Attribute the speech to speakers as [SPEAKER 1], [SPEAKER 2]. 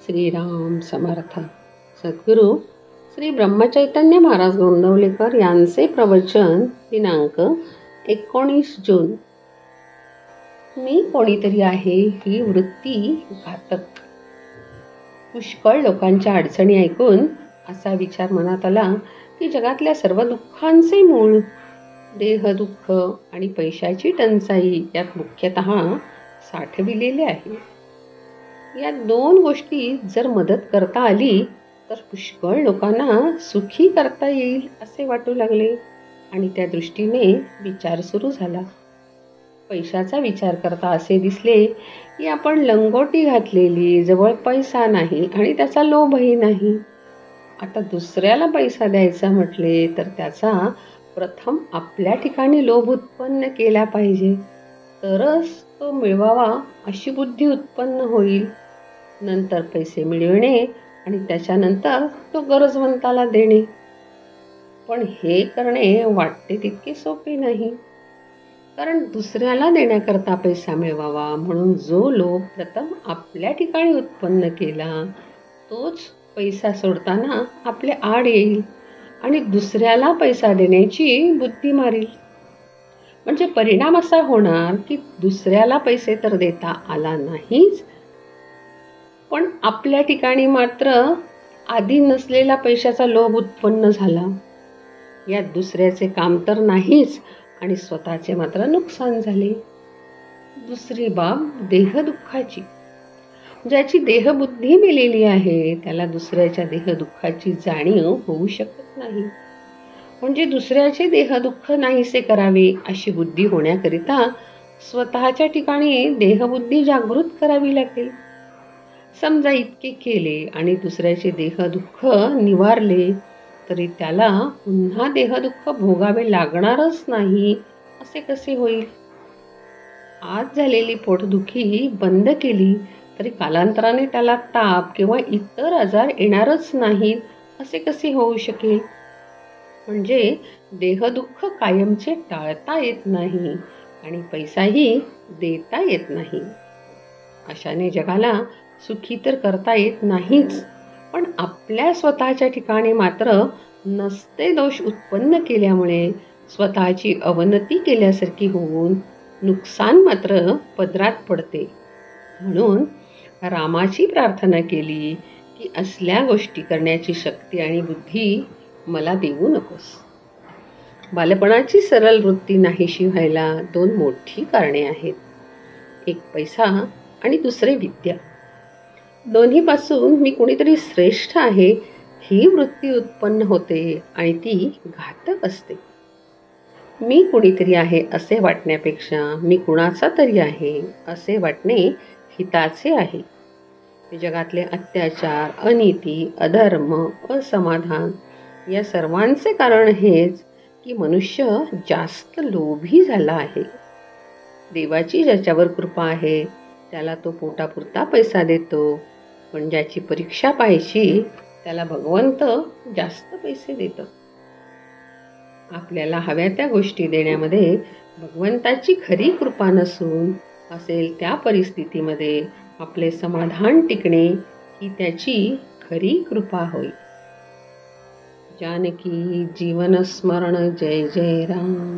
[SPEAKER 1] श्रीराम समर्थ. सद्गुरू श्री ब्रह्मचैतन्य महाराज गोंदवलेकर यांचे प्रवचन दिनांक 19 जून. मी कोणीतरी आहे ही वृत्ती घातक. पुष्कळ लोकांच्या अडचणी ऐकून असा विचार मनात आला की जगातल्या सर्व दुःखांचे मूळ देहदुःख आणि पैशाची टंचाई यात मुख्यतः साठविलेले आहे. या दोन गोष्टी जर मदत करता आली तर पुष्कळ लोकांना सुखी करता येईल असे वाटू लागले आणि त्या दृष्टीने विचार सुरू झाला. पैशाचा विचार करता असे दिसले की आपण लंगोटी घातलेली, जवळ पैसा नाही आणि त्याचा लोभही नाही. आता दुसऱ्याला पैसा द्यायचा म्हटले तर त्याचा प्रथम आपल्या ठिकाणी लोभ उत्पन्न केला पाहिजे, तरच तो मिळवावा अशी बुद्धी उत्पन्न होईल. नंतर पैसे मिळविणे आणि त्याच्यानंतर तो गरजवंताला देणे. पण हे करणे वाटते तितके सोपे नाही, कारण दुसऱ्याला देण्याकरता पैसा मिळवावा म्हणून जो लोभ प्रथम आपल्या ठिकाणी उत्पन्न केला तोच पैसा सोडताना आपले आड येईल आणि दुसऱ्याला पैसा देण्याची बुद्धी मारील. म्हणजे परिणाम असा होणार की दुसऱ्याला पैसे तर देता आला नाहीच, पण आपल्या ठिकाणी मात्र आधी नसलेला पैशाचा लोभ उत्पन्न झाला. यात दुसऱ्याचे काम तर नाहीच आणि स्वतःचे मात्र नुकसान झाले. दुसरी बाब देहदुःखाची. ज्याची देहबुद्धी मेलेली आहे त्याला दुसऱ्याच्या देहदुःखाची जाणीव होऊ शकत नाही. म्हणजे दुसऱ्याचे देहदुःख नाहीसे करावे अशी बुद्धी होण्याकरिता स्वतःच्या ठिकाणी देहबुद्धी जागृत करावी लागेल. समजा इतके केले आणि दुसऱ्याचे देहदुःख निवारले तरी त्याला पुन्हा देहदुःख भोगावे लागणारच नाही असे कसे होईल? आज झालेली पोटदुखी बंद केली तरी कालांतराने त्याला ताप किंवा इतर आजार येणारच नाहीत असे कसे होऊ शकेल? म्हणजे देहदुःख कायमचे टाळता येत नाही आणि पैसाही देता येत नाही. अशाने जगाला सुखी तर करता येत नाहीच, पण आपल्या स्वतःच्या ठिकाणी मात्र नसते दोष उत्पन्न केल्यामुळे स्वतःची अवनती केल्यासारखी होऊन नुकसान मात्र पदरात पडते. म्हणून रामाची प्रार्थना केली की असल्या गोष्टी करण्याची शक्ती आणि बुद्धी मला देऊ नकोस. बालपणाची सरळ वृत्ती नाहीशी व्हायला दोन मोठी कारणे आहेत. एक पैसा आणि दुसरे विद्या. दोन्हीपासून मी कोणीतरी श्रेष्ठ आहे ही वृत्ती उत्पन्न होते आणि ती घातक असते. मी कोणीतरी आहे असे वाटण्यापेक्षा मी कुणाचा तरी आहे असे वाटणे हिताचे आहे. जगातले अत्याचार, अनीती, अधर्म, असमाधान या सर्वांचे कारण हेच की मनुष्य जास्त लोभी झाला आहे. देवाची ज्याच्यावर कृपा आहे त्याला तो पोटापुरता पैसा देतो, पण ज्याची परीक्षा पाहायची त्याला भगवंत जास्त पैसे देतो. आपल्याला हव्या त्या गोष्टी देण्यामध्ये भगवंताची खरी कृपा नसून असेल त्या परिस्थितीमध्ये आपले समाधान टिकणे ही त्याची खरी कृपा होय. जानकी जीवन स्मरण. जय जय राम.